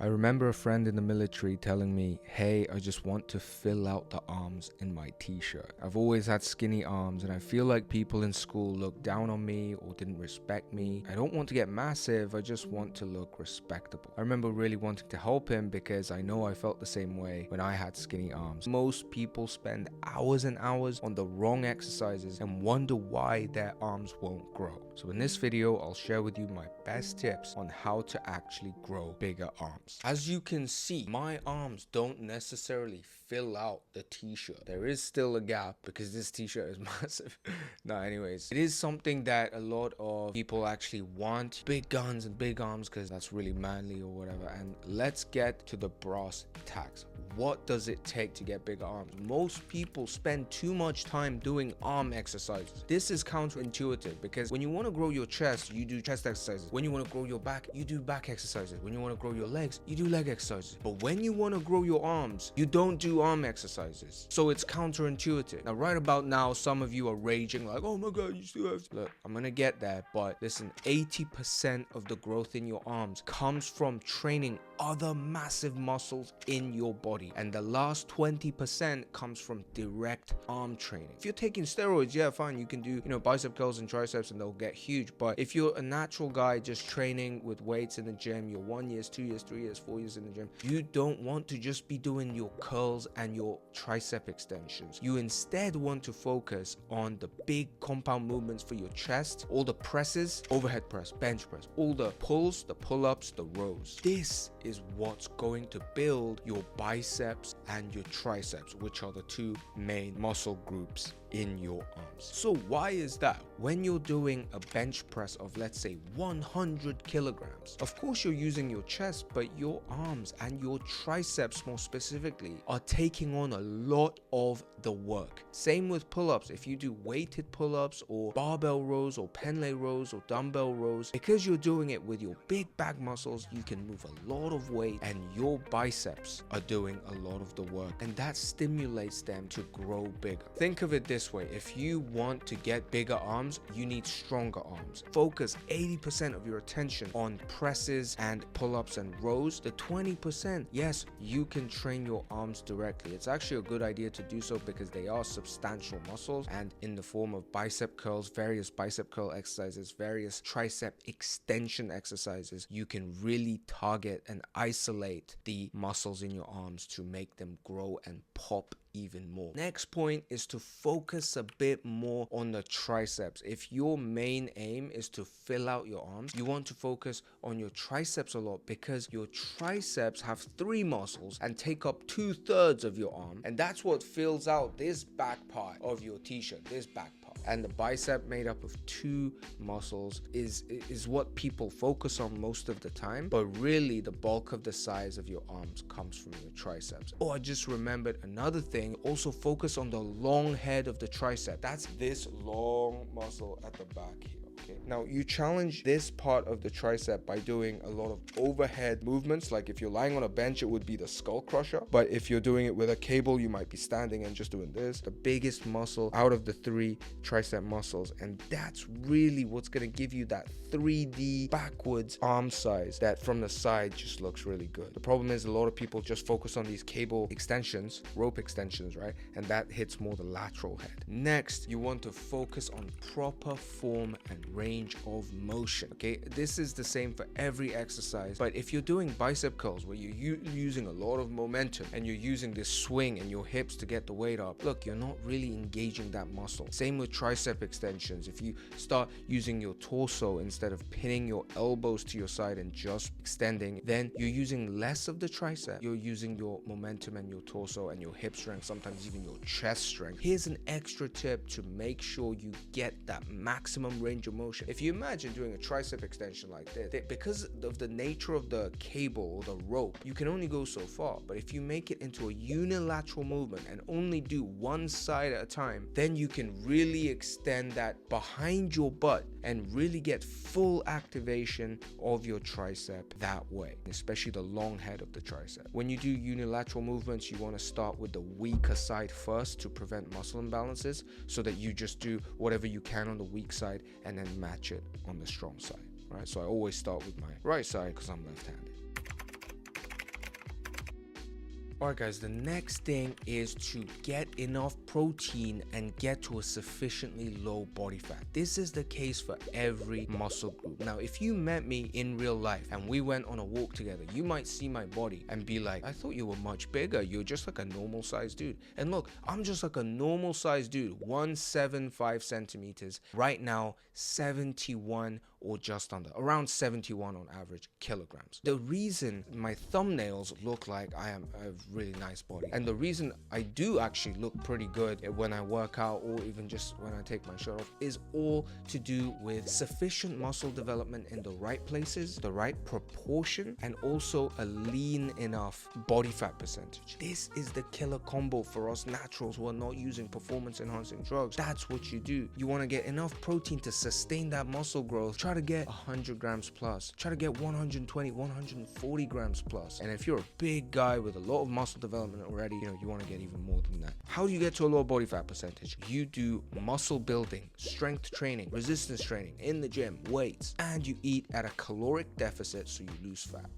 I remember a friend in the military telling me, hey, I just want to fill out the arms in my t-shirt. I've always had skinny arms and I feel like people in school looked down on me or didn't respect me. I don't want to get massive, I just want to look respectable. I remember really wanting to help him because I know I felt the same way when I had skinny arms. Most people spend hours and hours on the wrong exercises and wonder why their arms won't grow. So in this video, I'll share with you my best tips on how to actually grow bigger arms. As you can see, my arms don't necessarily fill out the t-shirt. There is still a gap because this t-shirt is massive. No, anyways, it is something that a lot of people actually want, big guns and big arms, because that's really manly or whatever. And let's get to the brass tacks. What does it take to get bigger arms? Most people spend too much time doing arm exercises. This is counterintuitive because when you want to grow your chest, you do chest exercises. When you want to grow your back, you do back exercises. When you want to grow your legs, you do leg exercises. But when you want to grow your arms, you don't do arm exercises. So it's counterintuitive. Now, right about now, some of you are raging like, oh my God, you still have to. Look, I'm going to get there. But listen, 80% of the growth in your arms comes from training other massive muscles in your body, and the last 20% comes from direct arm training. If you're taking steroids, yeah, fine, you can do bicep curls and triceps and they'll get huge. But if you're a natural guy just training with weights in the gym, you're 1 year, 2 years, 3 years, 4 years in the gym, you don't want to just be doing your curls and your tricep extensions. You instead want to focus on the big compound movements for your chest, all the presses, overhead press, bench press, all the pulls, the pull-ups, the rows. This is what's going to build your biceps and your triceps, which are the two main muscle groups in your arms. So why is that? When you're doing a bench press of, let's say, 100 kilograms, of course you're using your chest, but your arms and your triceps more specifically are taking on a lot of the work. Same with pull-ups. If you do weighted pull-ups or barbell rows or Pendlay rows or dumbbell rows, because you're doing it with your big back muscles, you can move a lot of weight and your biceps are doing a lot of the work, and that stimulates them to grow bigger. Think of it this way: if you want to get bigger arms, you need stronger arms. Focus 80% of your attention on presses and pull-ups and rows. The 20%, yes, you can train your arms directly. It's actually a good idea to do so because they are substantial muscles, and in the form of bicep curls, various bicep curl exercises, various tricep extension exercises, you can really target and isolate the muscles in your arms to make them grow and pop even more. Next point is to focus a bit more on the triceps. If your main aim is to fill out your arms, you want to focus on your triceps a lot because your triceps have 3 muscles and take up 2/3 of your arm, and that's what fills out this back part of your t-shirt, this back part. And the bicep, made up of 2 muscles, is what people focus on most of the time, but really the bulk of the size of your arms comes from your triceps. Oh, I just remembered another thing. Also focus on the long head of the tricep. That's this long muscle at the back here. Okay. Now you challenge this part of the tricep by doing a lot of overhead movements. Like if you're lying on a bench, it would be the skull crusher. But if you're doing it with a cable, you might be standing and just doing this. The biggest muscle out of the 3 tricep muscles. And that's really what's going to give you that 3D backwards arm size that from the side just looks really good. The problem is a lot of people just focus on these cable extensions, rope extensions, right? And that hits more the lateral head. Next, you want to focus on proper form and range of motion. Okay, this is the same for every exercise, but if you're doing bicep curls where you're using a lot of momentum and you're using this swing and your hips to get the weight up, look, you're not really engaging that muscle. Same with tricep extensions. If you start using your torso instead of pinning your elbows to your side and just extending, then you're using less of the tricep. You're using your momentum and your torso and your hip strength, sometimes even your chest strength. Here's an extra tip to make sure you get that maximum range of motion. If you imagine doing a tricep extension like this, because of the nature of the cable or the rope, you can only go so far. But if you make it into a unilateral movement and only do one side at a time, then you can really extend that behind your butt and really get full activation of your tricep that way, especially the long head of the tricep. When you do unilateral movements, you want to start with the weaker side first to prevent muscle imbalances, so that you just do whatever you can on the weak side and then match it on the strong side, right? So I always start with my right side because I'm left-handed. Alright guys, the next thing is to get enough protein and get to a sufficiently low body fat. This is the case for every muscle group. Now, if you met me in real life and we went on a walk together, you might see my body and be like, I thought you were much bigger. You're just like a normal sized dude. And look, I'm just like a normal sized dude, 175 centimeters. Right now, 71 or just under, around 71 on average kilograms. The reason my thumbnails look like I am a really nice body, and the reason I do actually look pretty good when I work out or even just when I take my shirt off, is all to do with sufficient muscle development in the right places, the right proportion, and also a lean enough body fat percentage. This is the killer combo for us naturals who are not using performance enhancing drugs. That's what you do. You want to get enough protein to sustain that muscle growth. Try to get 100 grams plus. Try to get 120, 140 grams plus. And if you're a big guy with a lot of muscle development already, you want to get even more than that. How do you get to a low body fat percentage? You do muscle building, strength training, resistance training in the gym, weights, and you eat at a caloric deficit so you lose fat.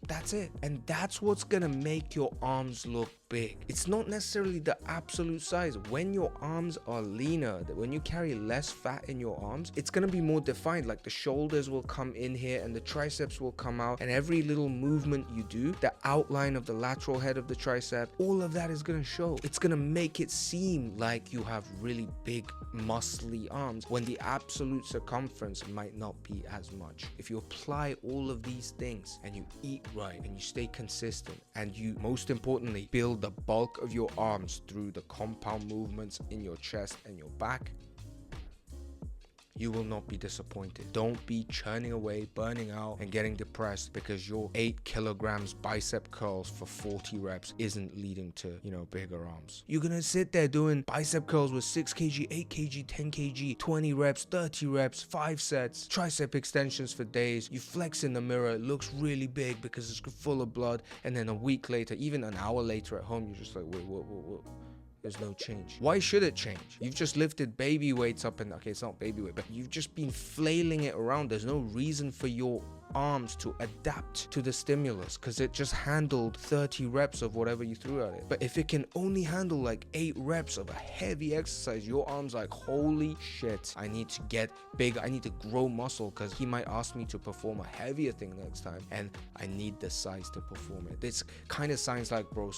That's it. And that's what's gonna make your arms look big. It's not necessarily the absolute size. When your arms are leaner, when you carry less fat in your arms, it's gonna be more defined. Like the shoulders will come in here and the triceps will come out, and every little movement you do, the outline of the lateral head of the tricep, all of that is gonna show. It's gonna make it seem like you have really big muscly arms when the absolute circumference might not be as much. If you apply all of these things and you eat right and you stay consistent, and you, most importantly, build the bulk of your arms through the compound movements in your chest and your back, you will not be disappointed. Don't be churning away, burning out, and getting depressed because your 8 kilograms bicep curls for 40 reps isn't leading to, bigger arms. You're gonna sit there doing bicep curls with 6 kg, 8 kg, 10 kg, 20 reps, 30 reps, 5 sets, tricep extensions for days. You flex in the mirror, it looks really big because it's full of blood, and then a week later, even an hour later at home, you're just like, wait, what? There's no change. Why should it change? You've just lifted baby weights up and, okay, it's not baby weight, but you've just been flailing it around. There's no reason for your arms to adapt to the stimulus because it just handled 30 reps of whatever you threw at it. But if it can only handle like 8 reps of a heavy exercise, your arms like, holy shit, I need to get big, I need to grow muscle because he might ask me to perform a heavier thing next time and I need the size to perform it. This kind of sounds like bro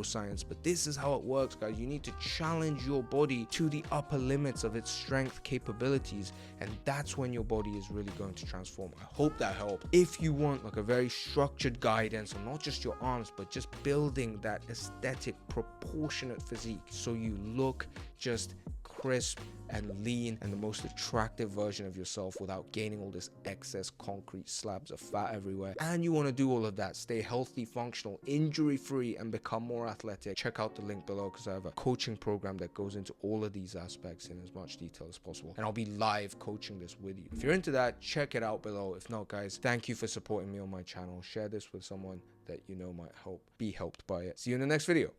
science, but this is how it works, guys. You need to challenge your body to the upper limits of its strength capabilities, and that's when your body is really going to transform. I hope that helped. If you want like a very structured guidance on not just your arms, but just building that aesthetic proportionate physique so you look just crisp and lean and the most attractive version of yourself without gaining all this excess concrete slabs of fat everywhere, and you want to do all of that, stay healthy, functional, injury free, and become more athletic, check out the link below because I have a coaching program that goes into all of these aspects in as much detail as possible, and I'll be live coaching this with you. If you're into that, check it out below. If not, guys, thank you for supporting me on my channel. Share this with someone that might be helped by it. See you in the next video.